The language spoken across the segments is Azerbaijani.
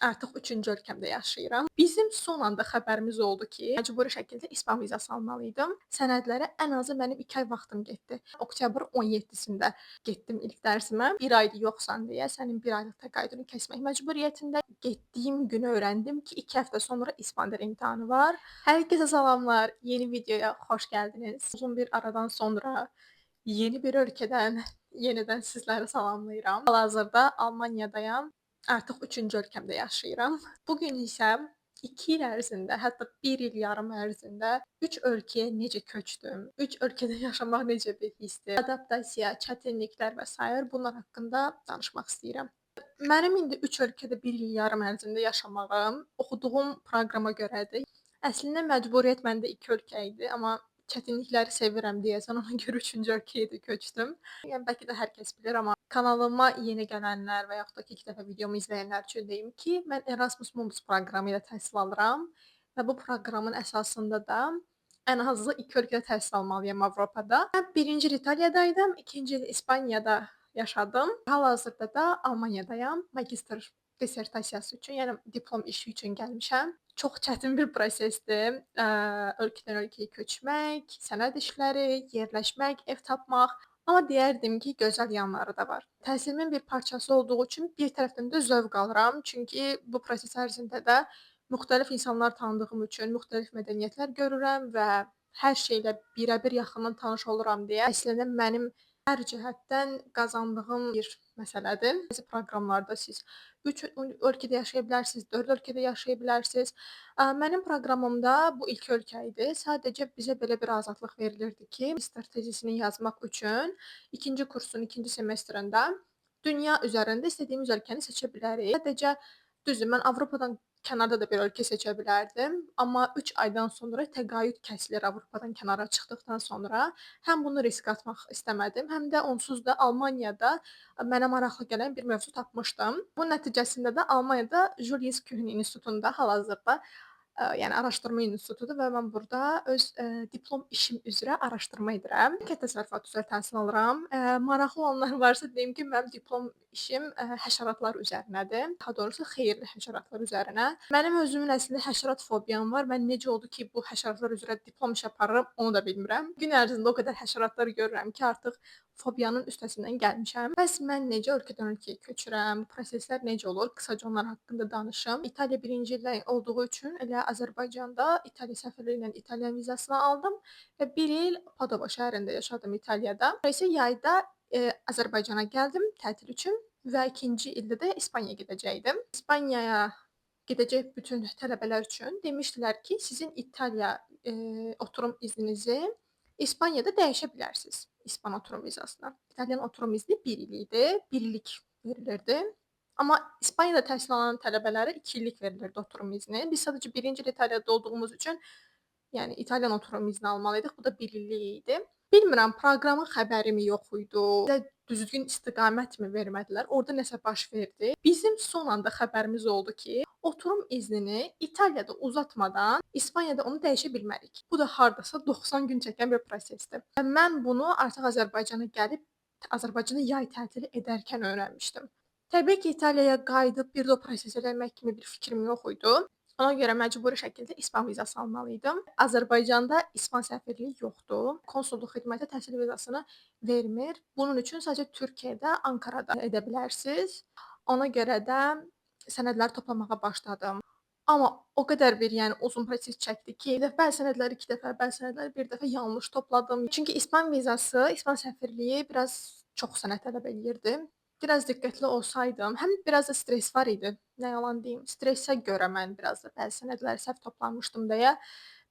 Artıq 3-cü ölkəmdə yaşayıram. Bizim son anda xəbərimiz oldu ki, məcburi şəkildə İspan vizası almalıydım. Sənədlərə ən azı mənim 2 ay vaxtım getdi. Oktyabrın 17-sində getdim ilk dərsimə. 1 aydır yoxsan deyə sənin 1 aylıq təqaüdünü kəsmək məcburiyyətində. Getdiyim günü öyrəndim ki, 2 həftə sonra İspan dili imtahanı var. Hər kəsə salamlar. Yeni videoya xoş gəldiniz. Uzun bir aradan sonra yeni bir ölkədən yenidən sizləri salamlayıram. Hal-hazırda Almaniyadayam. Artıq 3-cü ölkəmdə yaşayıram. Bu gün isə 2 il ərzində, hətta 1 il yarım ərzində 3 ölkəyə necə köçdüm, 3 ölkədə yaşamaq necə bir hissdir, adaptasiya, çətinliklər və sair bunlar haqqında danışmaq istəyirəm. Mənim indi 3 ölkədə 1 il yarım ərzində yaşamağım oxuduğum proqrama görədir. Əslində məcburiyyət məndə 2 ölkə idi, amma çətinlikləri sevirəm deyəsən ona görə 3-cü ölkəyə də köçdüm. Yəni bəlkə də hər kəs bilir, amma kanalıma yeni gələnlər və yaxud da ki, ilk dəfə videomu izləyənlər üçün deyim ki, mən Erasmus Mundus proqramı ilə təhsil alıram və bu proqramın əsasında da ən azı 2 ölkədə təhsil almalıyam Avropada. Mən 1-ci il İtaliyadaydım, 2-ci il İspaniyada yaşadım. Hal-hazırda da Almaniyadayam. Magistr dissertasiyası üçün, yəni diplom işi üçün gəlmişəm. Çox çətin bir prosesdir. Ölkədən ölkəyə köçmək, sənəd işləri, yerləşmək, ev tapmaq. Amma deyərdim ki, gözəl yanları da var. Təhsilimin bir parçası olduğu üçün bir tərəfdən də zövq alıram. Çünki bu proses ərzində də müxtəlif insanlar tanıdığım üçün müxtəlif mədəniyyətlər görürəm və hər şeylə birəbir yaxından tanış oluram deyə əslində mənim hər cəhətdən qazandığım bir məsələdir. Bəzi proqramlarda siz 3 ölkədə yaşaya bilərsiniz, 4 ölkədə yaşaya bilərsiniz. Mənim proqramımda bu ilk ölkə idi. Sadəcə bizə belə bir azadlıq verilirdi ki, magistr tezisini yazmaq üçün 2-ci kursun 2-ci semestrində dünya üzərində istədiyimiz ölkəni seçə bilərik. Sadəcə düzdür, mən Avropadan kənarda da bir ölkə seçə bilərdim, amma 3 aydan sonra təqaüd kəsilir Avropadan kənara çıxdıqdan sonra. Həm bunu risk atmaq istəmədim, həm də onsuz da Almaniyada mənə maraqlı gələn bir mövzu tapmışdım. Bu nəticəsində də Almaniyada Julius Kühn İnstitutunda hal-hazırda yəni araşdırma institutudur və mən burada öz diplom işim üzrə araşdırma edirəm. Kənd təsərrüfatı üzrə təhsil alıram. Maraqlı olanlar varsa deyim ki, mənim diplom işim həşəratlar üzərinədir. Daha doğrusu xeyirli həşəratlar üzərinə. Mənim özümün əslində həşərat fobiyam var. Mən necə oldu ki, bu həşəratlar üzrə diplom iş aparıram, onu da bilmirəm. Gün ərzində o qədər həşəratlar görürəm ki, artıq fobiyanın üstəsindən gəlmişəm. Bəs mən necə ölkədən ölkəyə köçürəm? Proseslər necə olur? Qısaca onlar haqqında danışım. İtaliya 1-ci ildə olduğu üçün elə Azərbaycanda İtaliya səfirliyi ilə İtalyan vizasını aldım və 1 il Padova şəhərində yaşadım İtaliyada. Sonra isə yayda Azərbaycana gəldim tətil üçün və 2-ci ildə də İspaniyaya gedəcəkdim. İspaniyaya gedəcək bütün tələbələr üçün demişdilər ki, sizin İtaliya oturum izninizi İspaniyada dəyişə bilərsiniz. İspan oturum vizasına. İtalyan oturum izni 1 il idi. 1 illik verilirdi. Amma İspaniyada təhsil alan tələbələrə 2 illik verilirdi oturum izni. Biz sadəcə 1-ci il İtaliyada olduğumuz üçün, yəni İtalyan oturum izni almalıydıq. Bu da 1 illik idi. Bilmirəm, proqramın xəbəri mi yox idi? Bizə düzgün istiqamət mi vermədilər? Orda nəsə baş verdi. Bizim son anda xəbərimiz oldu ki, oturum iznini İtaliyada uzatmadan İspaniyada onu dəyişə bilmərik. Bu da hardasa 90 gün çəkən bir prosesdir. Və mən bunu artıq Azərbaycana gəlib Azərbaycana yay tətili edərkən öyrənmişdim. Təbii ki, İtaliyaya qayıdıb bir də o prosesi eləmək kimi bir fikrim yox idi. Ona görə məcburi şəkildə İspan vizası almalıydım. Azərbaycanda İspan səfirliyi yoxdur. Konsulluq xidməti təhsil vizasını vermir. Bunun üçün sadəcə Türkiyədə, Ankarada edə bilərsiniz. Ona görə də sənədləri toplamağa başladım. Amma o qədər bir, yəni uzun proses çəkdi ki, bəzi sənədləri 2 dəfə, bəzi sənədləri 1 dəfə yanlış topladım. Çünki İspan vizası, İspan səfirliyi biraz çox sənəd tələb eləyirdi. Biraz diqqətli olsaydım, həm biraz da stres var idi. Nə yalan deyim, stressə görə mən biraz da bəzi sənədləri səhv toplamışdım deyə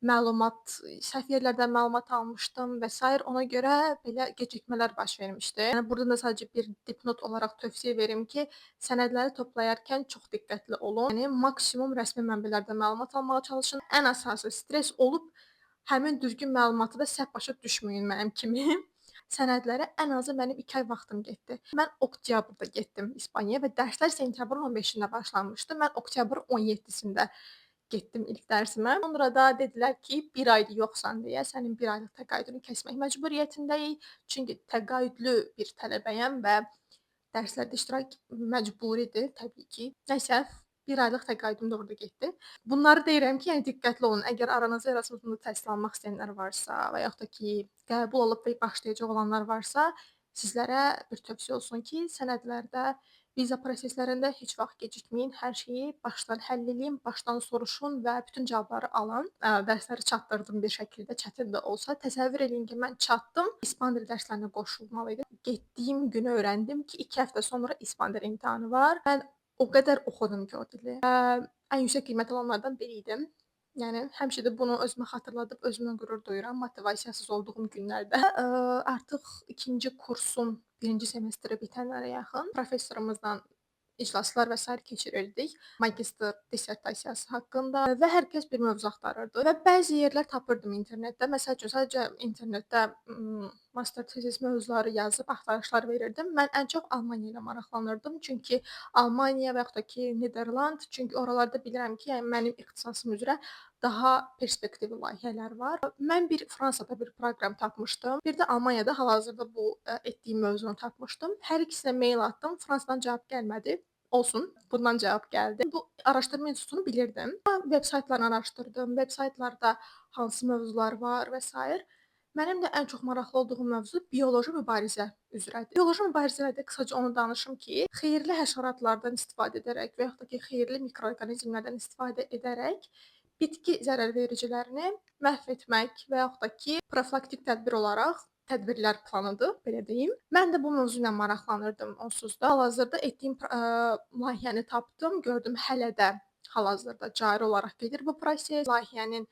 məlumat, səhv yerlərdən məlumat almışdım və sair. Ona görə belə gecikmələr baş vermişdi. Yəni burada da sadəcə bir dipnot olaraq tövsiyə verim ki, sənədləri toplayarkən çox diqqətli olun. Yəni maksimum rəsmi mənbələrdən məlumat almağa çalışın. Ən əsası stres olub həmin düzgün məlumatı da səhv başa düşməyin mənim kimi. Sənədlərə ən azı mənim 2 ay vaxtım getdi. Mən oktyabrda getdim İspaniyaya və dərslər sentyabrın 15-də başlanmışdı. Mən oktyabrın 17-sində getdim ilk dərsimə. Sonra da dedilər ki, 1 aydır yoxsan deyə sənin 1 aylıq təqaüdünü kəsmək məcburiyyətindəyik. Çünki təqaüdlü bir tələbəyəm və dərslərdə iştirak məcburidir təbii ki. Nəsə, 1 aylıq təqaüdüm də orada getdi. Bunları deyirəm ki, yəni diqqətli olun. Əgər aranızda Erasmusda təhsil almaq istəyənlər varsa və yaxud da ki, qəbul olub və başlayacaq olanlar varsa, sizlərə bir tövsiyə olsun ki, sənədlərdə, viza proseslərində heç vaxt gecikməyin. Hər şeyi başdan həll eləyin, başdan soruşun və bütün cavabları alın. Dərsləri çatdırdım bir şəkildə, çətin də olsa. Təsəvvür eləyin ki, mən çatdım, İspan dili dərslərinə qoşulmalı idim. Getdiyim günü öyrəndim ki, 2 həftə sonra İspan dili imtahanı var. Mən o qədər oxudum ki, o dili. Ən yüksək qiymət alanlardan biri idim. Yəni həmişə də bunu özümə xatırladıb özümlə qürur duyuram motivasiyasız olduğum günlərdə. Artıq 2-ci kursun 1-ci semestri bitənlərə yaxın professorumuzla iclaslar və sair keçirirdik. Magistr dissertasiyası haqqında və hər kəs bir mövzu axtarırdı və bəzi yerlər tapırdım internetdə. Məsəl üçün sadəcə internetdə master tezis mövzuları yazıb axtarışlar verirdim. Mən ən çox Almaniya ilə maraqlanırdım. Çünki Almaniya və yaxud da ki, Niderland, çünki oralarda bilirəm ki, yəni mənim ixtisasım üzrə daha perspektivli layihələr var. Mən bir Fransada bir proqram tapmışdım. Bir də Almaniyada hal-hazırda bu etdiyim mövzunu tapmışdım. Hər ikisinə mail atdım. Fransadan cavab gəlmədi. Olsun, bundan cavab gəldi. Bu araşdırma institutunu bilirdim. Veb saytlarını araşdırdım. Veb saytlarda hansı mövzular var və s. Mənim də ən çox maraqlı olduğum mövzu bioloji mübarizə üzrədir. Bioloji mübarizələrdə qısaca onu danışım ki, xeyirli həşəratlardan istifadə edərək və yaxud da ki, xeyirli mikroorqanizmlərdən istifadə edərək bitki zərərvericilərini məhv etmək və yaxud da ki, profilaktik tədbir olaraq tədbirlər planıdır, belə deyim. Mən də bu mövzu ilə maraqlanırdım onsuz da. Hal-hazırda etdiyim layihəni tapdım, gördüm hələ də hal-hazırda cari olaraq gedir bu proses. Layihənin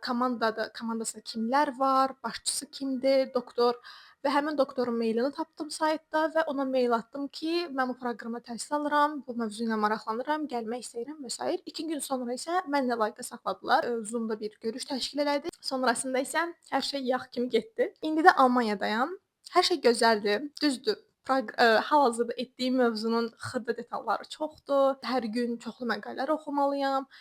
komandasında kimlər var, başçısı kimdir, doktor və həmin doktorun meylini tapdım saytda və ona meyl atdım ki, mən bu proqrama təhsil alıram, bu mövzu ilə maraqlanıram, gəlmək istəyirəm və s. 2 gün sonra isə mənlə əlaqə saxladılar. Zoom-da bir görüş təşkil elədik. Sonrasında isə hər şey yağ kimi getdi. İndi də Almaniyadayam. Hər şey gözəldir, düzdür. Hal-hazırda etdiyim mövzunun xırda detalları çoxdur. Hər gün çoxlu məqalələr oxumalıyam.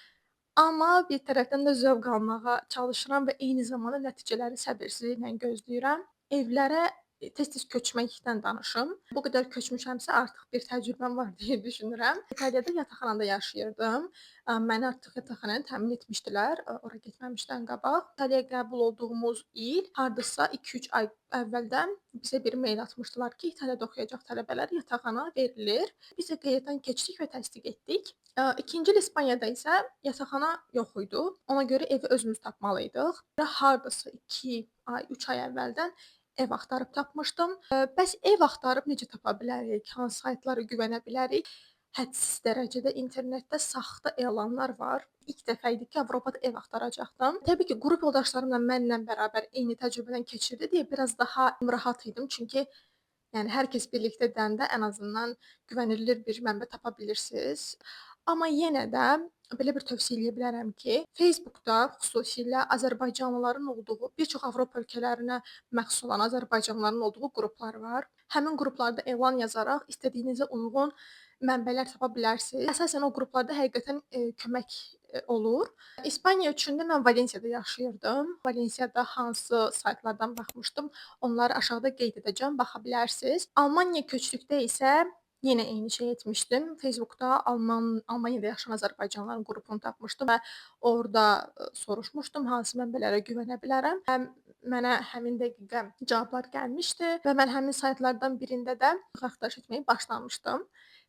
Amma bir tərəfdən də zövq almağa çalışıram və eyni zamanda nəticələri səbirsizliklə gözləyirəm. Evlərə tez-tez köçməkdən danışım. Bu qədər köçmüşəmsə artıq bir təcrübəm var deyə düşünürəm. İtaliyada yataqxanada yaşayırdım. Məni artıq yataqxanaya təmin etmişdilər, ora getməmişdən qabaq. İtaliyaya qəbul olduğumuz il hardasa 2-3 ay əvvəldən bizə bir mail atmışdılar ki, İtaliyada oxuyacaq tələbələrə yataqxana verilir. Biz də qeyddən keçdik və təsdiq etdik. 2-ci il İspaniyada isə yataqxana yox idi. Ona görə evi özümüz tapmalıydıq. Hardasa 2 ay, 3 ay əvvəldən ev axtarıb tapmışdım. Bəs ev axtarıb necə tapa bilərik? Hansı saytlara güvənə bilərik? Hədsiz dərəcədə internetdə saxta elanlar var. İlk dəfə idi ki, Avropada ev axtaracaqdım. Təbii ki, qrup yoldaşlarım da mənlə bərabər eyni təcrübədən keçirdi deyə biraz daha rahat idim. Çünki yəni hər kəs birlikdə edəndə ən azından güvənilir bir mənbə tapa bilirsiniz. Amma yenə də belə bir tövsiyə eləyə bilərəm ki, Facebookda xüsusilə azərbaycanlıların olduğu, bir çox Avropa ölkələrinə məxsus olan azərbaycanlıların olduğu qruplar var. Həmin qruplarda elan yazaraq istədiyinizə uyğun mənbələr tapa bilərsiniz. Əsasən o qruplarda həqiqətən kömək olur. İspaniya üçün də mən Valensiyada yaşayırdım. Valensiyada hansı saytlardan baxmışdım, onları aşağıda qeyd edəcəm, baxa bilərsiniz. Almaniya köçdükdə isə yenə eyni şey etmişdim. Facebookda Almaniyada yaşayan azərbaycanlıların qrupunu tapmışdım və orada soruşmuşdum hansı mənbələrə güvənə bilərəm. Mənə həmin dəqiqə cavablar gəlmişdi və mən həmin saytlardan birində də axtarış etməyə başlamışdım.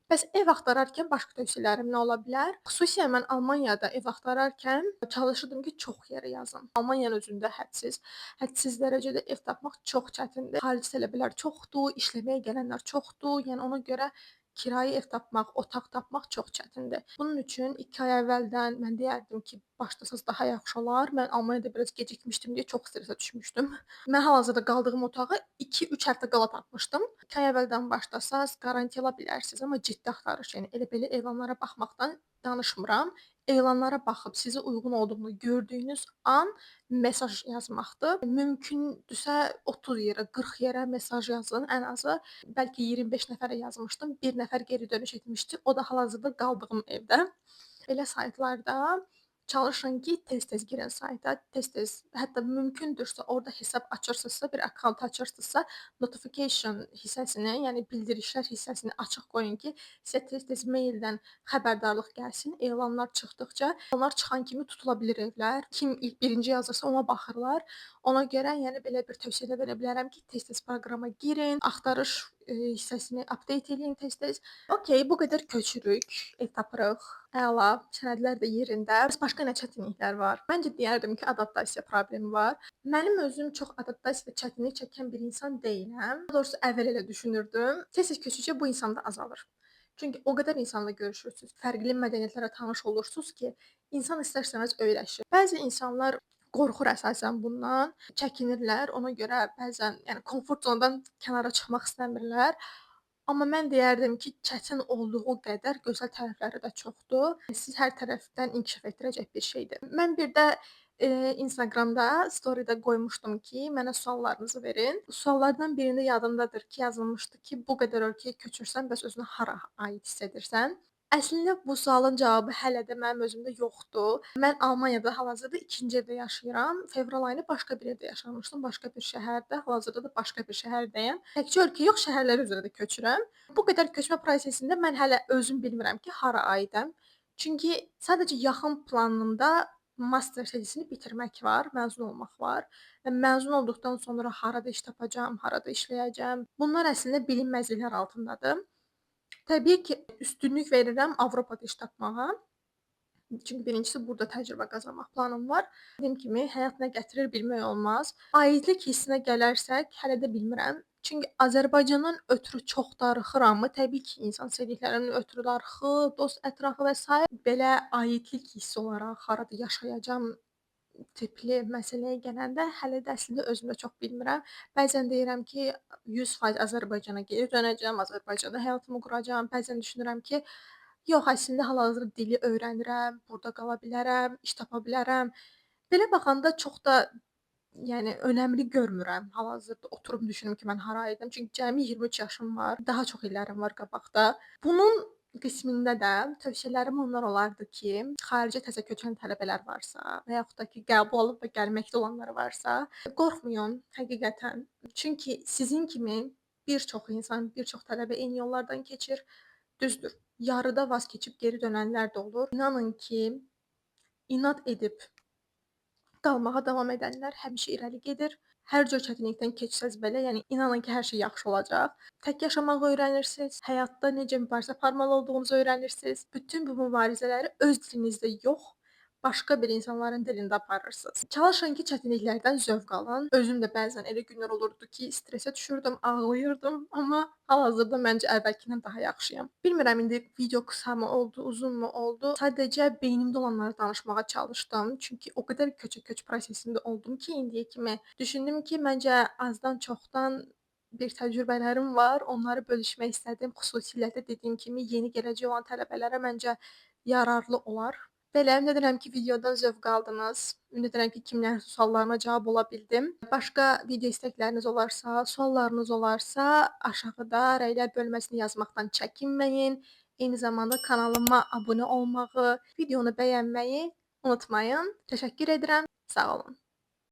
Bəs ev axtararkən başqa tövsiyələrim nə ola bilər? Xüsusilə mən Almaniyada ev axtararkən çalışırdım ki, çox yerə yazım. Almaniyanın özündə hədsiz dərəcədə ev tapmaq çox çətindir. Xarici tələbələr çoxdur, işləməyə gələnlər çoxdur. Yəni ona görə kirayə ev tapmaq, otaq tapmaq çox çətindir. Bunun üçün 2 ay əvvəldən mən deyərdim ki, başlasaz daha yaxşı olar. Mən Almaniyada biraz gecikmişdim deyə çox stressə düşmüşdüm. Mən hal-hazırda qaldığım otağı 2-3 həftə qala tapmışdım. 2 ay əvvəldən başlasaz qarantiya ala bilərsiniz, amma ciddi axtarış, yəni elə belə elanlara baxmaqdan danışmıram. Elanlara baxıb sizə uyğun olduğunu gördüyünüz an mesaj yazmaqdır. Mümkündürsə 30 yerə, 40 yerə mesaj yazın ən azı. Bəlkə 25 nəfərə yazmışdım. Bir nəfər geri dönüş etmişdi. O da hal-hazırda qaldığım evdə. Belə saytlarda Çalışın ki tez-tez girin sayta, tez-tez, hətta mümkündürsə orada hesab açırsınızsa, bir akkaunt açırsınızsa, notification hissəsini, yəni bildirişlər hissəsini açıq qoyun ki, sizə tez-tez maildən xəbərdarlıq gəlsin. Elanlar çıxdıqca, onlar çıxan kimi tutula bilir evlər. Kim ilk birinci yazırsa ona baxırlar. Ona görə yəni belə bir tövsiyə də verə bilərəm ki, tez-tez proqrama girin, axtarış hissəsini update eləyin tez-tez. Okay, bu qədər köçürük, ev tapırıq. Əla, sənədlər də yerində. Bəs başqa nə çətinliklər var? Məncə deyərdim ki, adaptasiya problemi var. Mənim özüm çox adaptasiyada çətinlik çəkən bir insan deyiləm. Daha doğrusu əvvəl elə düşünürdüm. Tez-tez köçükcə bu insanda azalır. Çünki o qədər insanla görüşürsüz, fərqli mədəniyyətlərə tanış olursunuz ki, insan istər-istəməz öyrəşir. Bəzi insanlar qorxur əsasən bundan, çəkinirlər. Ona görə bəzən, yəni komfort zonadan kənara çıxmaq istəmirlər. Amma mən deyərdim ki, çətin olduğu qədər gözəl tərəfləri də çoxdur. Siz hər tərəfdən inkişaf etdirəcək bir şeydir. Mən bir də Instagramda story-də qoymuşdum ki, mənə suallarınızı verin. Suallardan birində yadımdadır ki, yazılmışdı ki, bu qədər ölkəyə köçürsən, bəs özünü hara aid hiss edirsən? Əslində bu sualın cavabı hələ də mənim özümdə yoxdur. Mən Almaniyada hal-hazırda 2-ci evdə yaşayıram. Fevral ayını başqa bir evdə yaşamışdım, başqa bir şəhərdə. Hal-hazırda da başqa bir şəhərdəyəm. Təkcə ölkə yox, şəhərlər üzrə də köçürəm. Bu qədər köçmə prosesində mən hələ özüm bilmirəm ki, hara aidəm. Çünki sadəcə yaxın planımda master tezisini bitirmək var, məzun olmaq var. Məzun olduqdan sonra harada iş tapacağam, harada işləyəcəm. Bunlar əslində bilinməzliklər altındadır. Təbii ki, üstünlük verirəm Avropada iş tapmağa. Çünki birincisi burada təcrübə qazanmaq planım var. Dediyim kimi, həyat nə gətirir bilmək olmaz. Aidlik hissinə gələrsək, hələ də bilmirəm. Çünki Azərbaycandan ötrü çox darıxırammı? Təbii ki, insan sevdiklərindən ötrü darıxır, dost ətrafı və s. Belə aidlik hissi olaraq harada yaşayacam tipli məsələyə gələndə hələ də əslində özüm də çox bilmirəm. Bəzən deyirəm ki, 100% Azərbaycana geri dönəcəm, Azərbaycanda həyatımı quracam. Bəzən düşünürəm ki, yox, əslində hal-hazırda dili öyrənirəm, burada qala bilərəm, iş tapa bilərəm. Belə baxanda çox da yəni önəmli görmürəm. Hal-hazırda oturub düşünüm ki, mən hara idim. Çünki cəmi 23 yaşım var, daha çox illərim var qabaqda. Bunun qismində də tövsiyələrim onlar olardı ki, xaricə təzə köçən tələbələr varsa və yaxud da ki, qəbul olub və gəlməkdə olanlar varsa, qorxmayın həqiqətən. Çünki sizin kimi bir çox insan, bir çox tələbə eyni yollardan keçir. Düzdür, yarıda vaz keçib geri dönənlər də olur. İnanın ki, inad edib qalmağa davam edənlər həmişə irəli gedir. Hər cür çətinlikdən keçsəz belə, yəni inanın ki, hər şey yaxşı olacaq. Tək yaşamağı öyrənirsiniz, həyatda necə mübarizə aparmalı olduğunuzu öyrənirsiniz. Bütün bu mübarizələri öz dilinizdə yox, başqa bir insanların dilində aparırsınız. Çalışın ki, çətinliklərdən zövq alın. Özüm də bəzən elə günlər olurdu ki, stressə düşürdüm, ağlayırdım, amma hal-hazırda məncə əvvəlkindən daha yaxşıyam. Bilmirəm indi video qısa mı oldu, uzun mu oldu? Sadəcə beynimdə olanları danışmağa çalışdım. Çünki o qədər köç prosesində oldum ki, indiyə kimi düşündüm ki, məncə azdan çoxdan bir təcrübələrim var. Onları bölüşmək istədim. Xüsusilə də dediyim kimi yeni gələcək olan tələbələrə məncə yararlı olar. Belə, ümid edirəm ki, videodan zövq aldınız. Ümid edirəm ki, kimlərin suallarına cavab ola bildim. Başqa video istəkləriniz olarsa, suallarınız olarsa, aşağıda rəylər bölməsini yazmaqdan çəkinməyin. Eyni zamanda kanalıma abunə olmağı, videonu bəyənməyi unutmayın. Təşəkkür edirəm. Sağ olun.